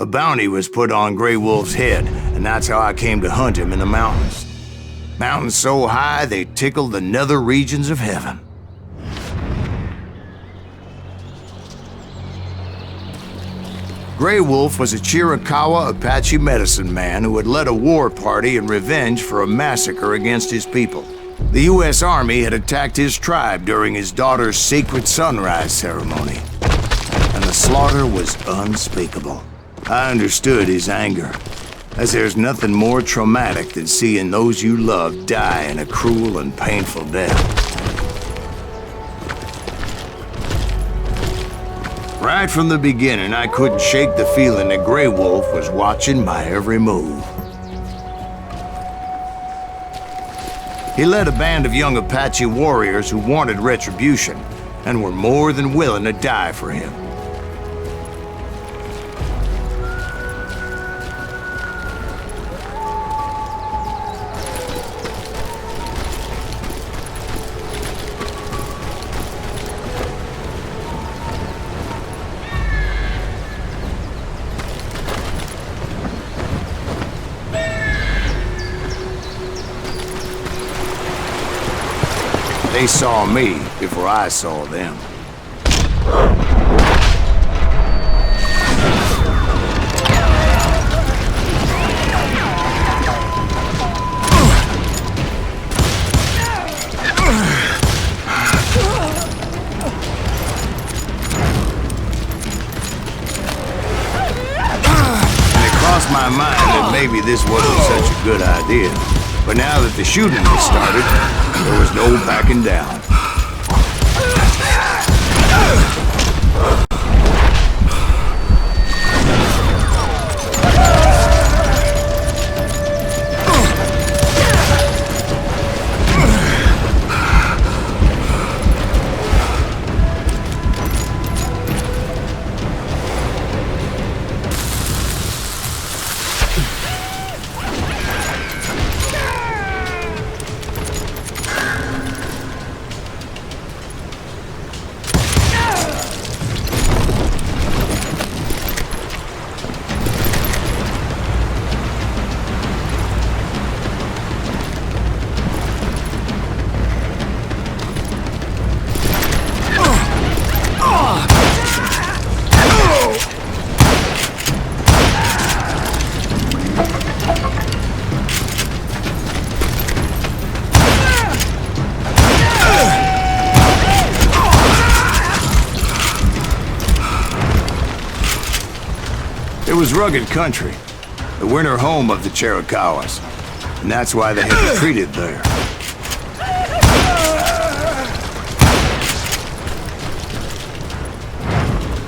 A bounty was put on Grey Wolf's head, and that's how I came to hunt him in the mountains. Mountains so high they tickled the nether regions of heaven. Grey Wolf was a Chiricahua Apache medicine man who had led a war party in revenge for a massacre against his people. The U.S. Army had attacked his tribe during his daughter's sacred sunrise ceremony, and the slaughter was unspeakable. I understood his anger, as there's nothing more traumatic than seeing those you love die in a cruel and painful death. Right from the beginning, I couldn't shake the feeling that Grey Wolf was watching my every move. He led a band of young Apache warriors who wanted retribution and were more than willing to die for him. They saw me before I saw them. And it crossed my mind that maybe this wasn't such a good idea. But now that the shooting had started, there was no backing down. It was rugged country, the winter home of the Chiricahuas, and that's why they had retreated there.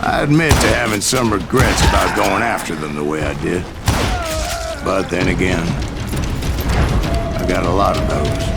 I admit to having some regrets about going after them the way I did. But then again, I got a lot of those.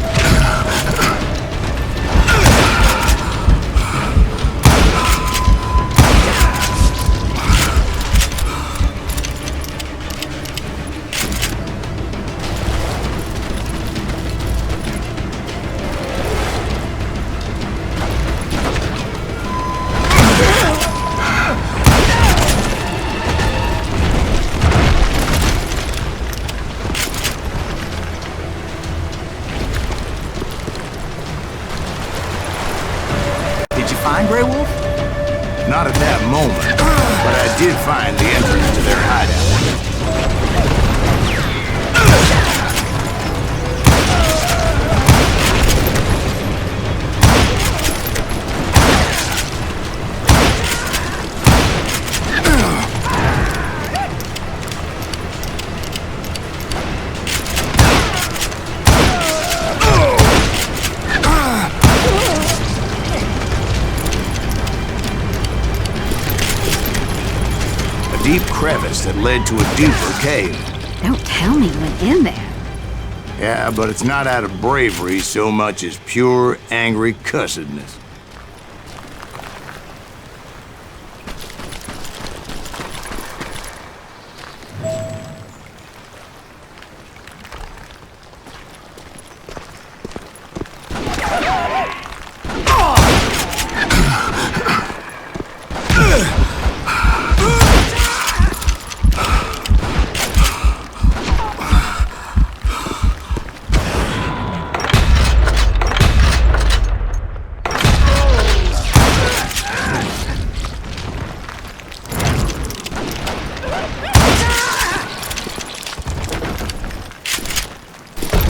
Find Grey Wolf? Not at that moment, but I did find the entrance to their hideout. Deep crevice that led to a deeper cave. Don't tell me you went in there. Yeah, but it's not out of bravery so much as pure, angry cussedness.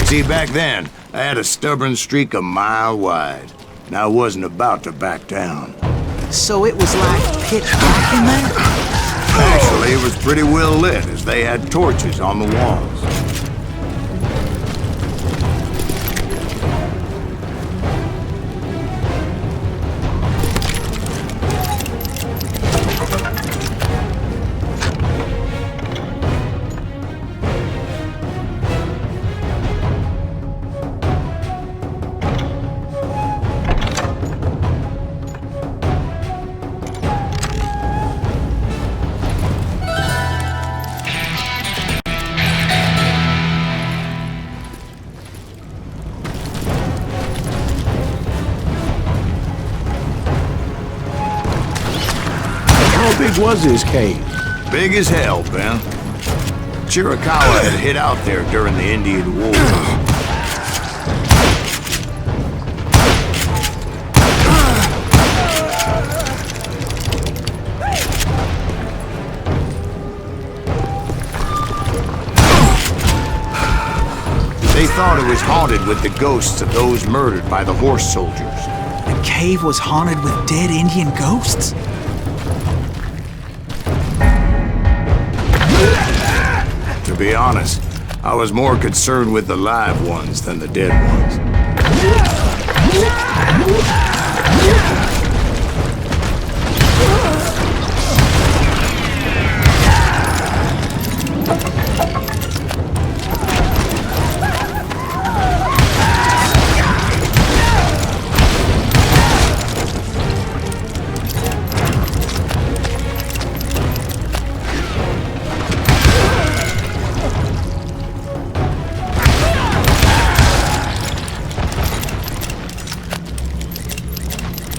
See, back then, I had a stubborn streak a mile wide, and I wasn't about to back down. So it was like pitch black in there? Actually, it was pretty well lit, as they had torches on the walls. How big was this cave? Big as hell, Ben. Chiricahua had hid out there during the Indian War. They thought it was haunted with the ghosts of those murdered by the horse soldiers. The cave was haunted with dead Indian ghosts? To be honest, I was more concerned with the live ones than the dead ones.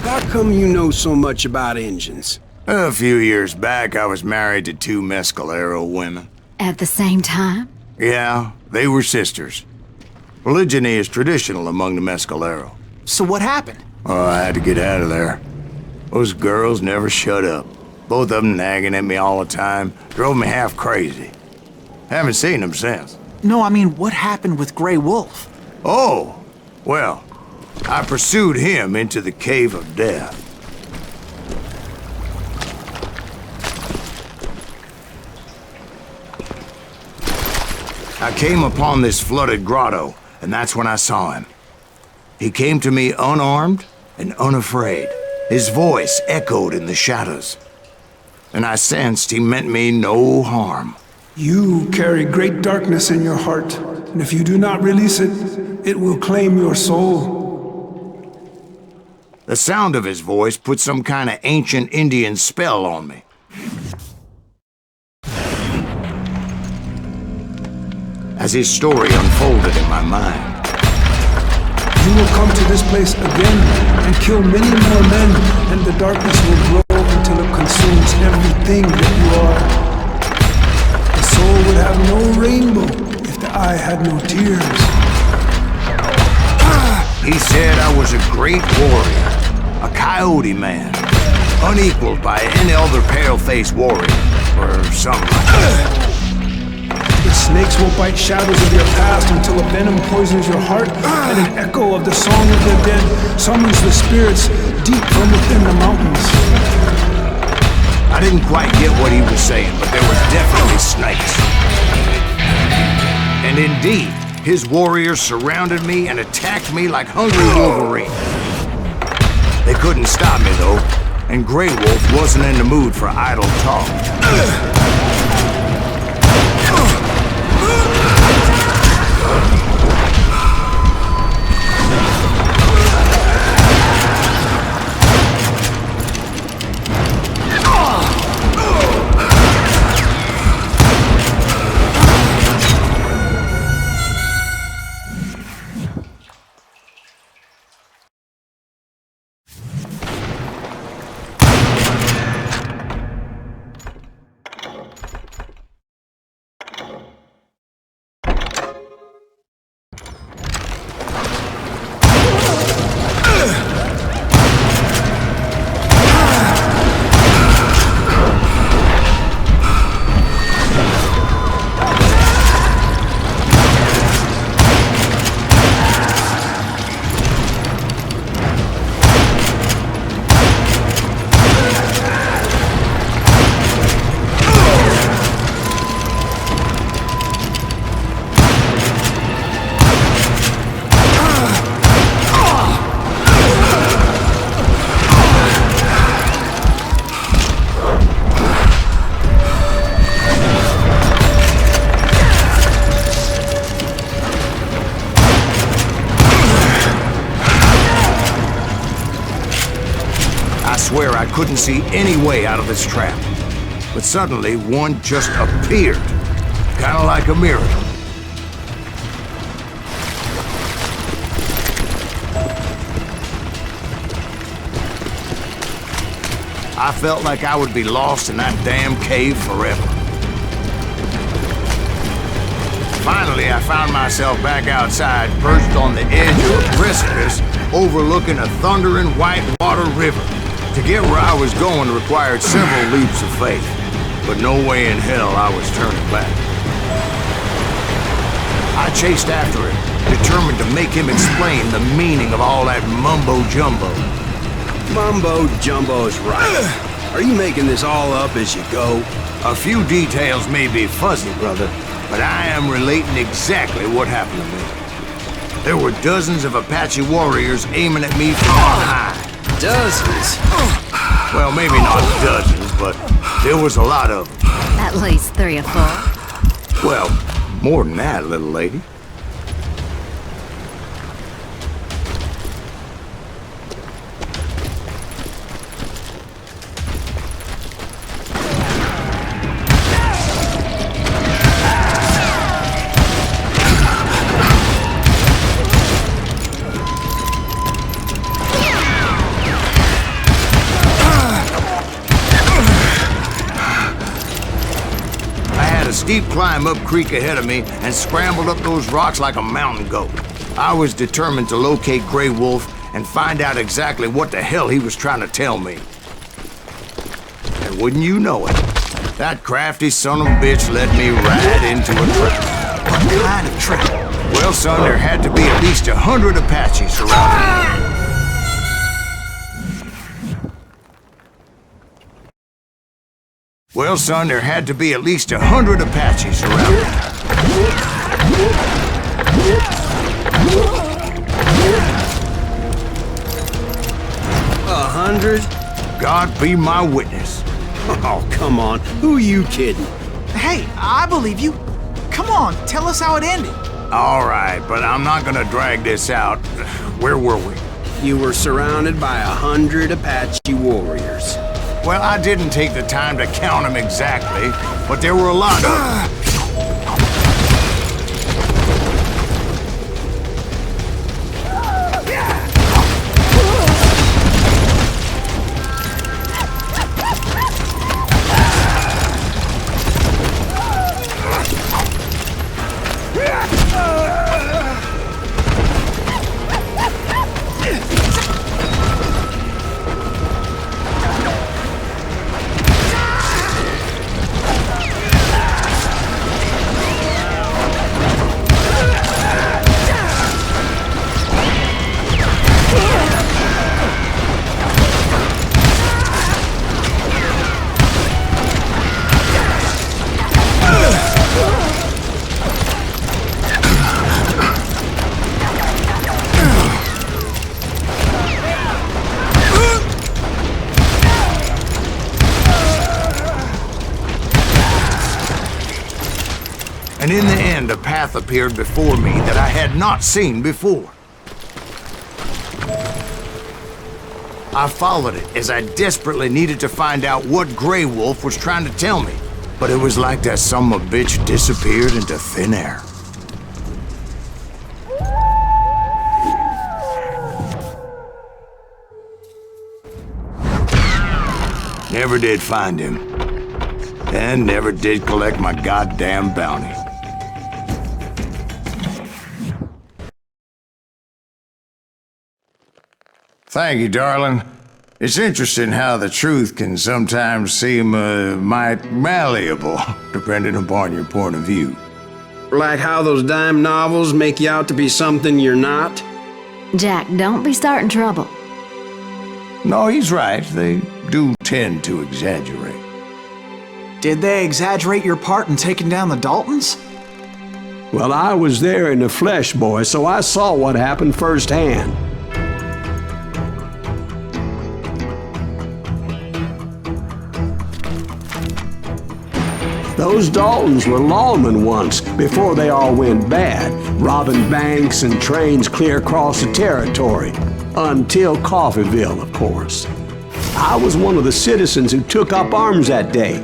How come you know so much about engines? A few years back, I was married to two Mescalero women. At the same time? Yeah, they were sisters. Polygyny is traditional among the Mescalero. So what happened? Oh, I had to get out of there. Those girls never shut up. Both of them nagging at me all the time. Drove me half crazy. Haven't seen them since. No, I mean, what happened with Grey Wolf? Oh, well, I pursued him into the Cave of Death. I came upon this flooded grotto, and that's when I saw him. He came to me unarmed and unafraid. His voice echoed in the shadows, and I sensed he meant me no harm. You carry great darkness in your heart, and if you do not release it, it will claim your soul. The sound of his voice put some kind of ancient Indian spell on me. As his story unfolded in my mind, You will come to this place again and kill many more men, and the darkness will grow until it consumes everything that you are. The soul would have no rainbow if the eye had no tears. he said I was a great warrior, a coyote man, unequaled by any other pale-faced warrior, or something like that. The snakes will bite shadows of your past until a venom poisons your heart, and an echo of the song of the dead summons the spirits deep from within the mountains. I didn't quite get what he was saying, but there were definitely snakes. And indeed, his warriors surrounded me and attacked me like hungry wolverines. They couldn't stop me, though, and Grey Wolf wasn't in the mood for idle talk. couldn't see any way out of this trap. But suddenly, one just appeared, kind of like a miracle. I felt like I would be lost in that damn cave forever. Finally, I found myself back outside, perched on the edge of a precipice overlooking a thundering whitewater river. To get where I was going required several leaps of faith, but no way in hell I was turning back. I chased after him, determined to make him explain the meaning of all that mumbo-jumbo. Mumbo-jumbo's right. Are you making this all up as you go? A few details may be fuzzy, brother, but I am relating exactly what happened to me. There were dozens of Apache warriors aiming at me from on high. Dozens? Well, maybe not dozens, but there was a lot of them. At least 3 or 4. Well, more than that, little lady. Steep climb up creek ahead of me and scrambled up those rocks like a mountain goat. I was determined to locate Grey Wolf and find out exactly what the hell he was trying to tell me. And wouldn't you know it, that crafty son of a bitch led me right into a trap. What kind of trap? Well, son, there had to be at least 100 Apaches surrounding me. Well, son, there had to be at least 100 Apaches around. 100? God be my witness. Oh, come on. Who are you kidding? Hey, I believe you. Come on, tell us how it ended. All right, but I'm not gonna drag this out. Where were we? You were surrounded by 100 Apache warriors. Well, I didn't take the time to count them exactly, but there were a lot of them. And in the end, a path appeared before me that I had not seen before. I followed it as I desperately needed to find out what Grey Wolf was trying to tell me. But it was like that son of a bitch disappeared into thin air. Never did find him. And never did collect my goddamn bounty. Thank you, darling. It's interesting how the truth can sometimes seem, might malleable, depending upon your point of view. Like how those dime novels make you out to be something you're not? Jack, don't be starting trouble. No, he's right. They do tend to exaggerate. Did they exaggerate your part in taking down the Daltons? Well, I was there in the flesh, boy, so I saw what happened firsthand. Those Daltons were lawmen once, before they all went bad, robbing banks and trains clear across the territory. Until Coffeeville, of course. I was one of the citizens who took up arms that day.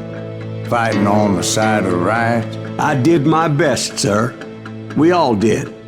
Fighting on the side of the riots? I did my best, sir. We all did.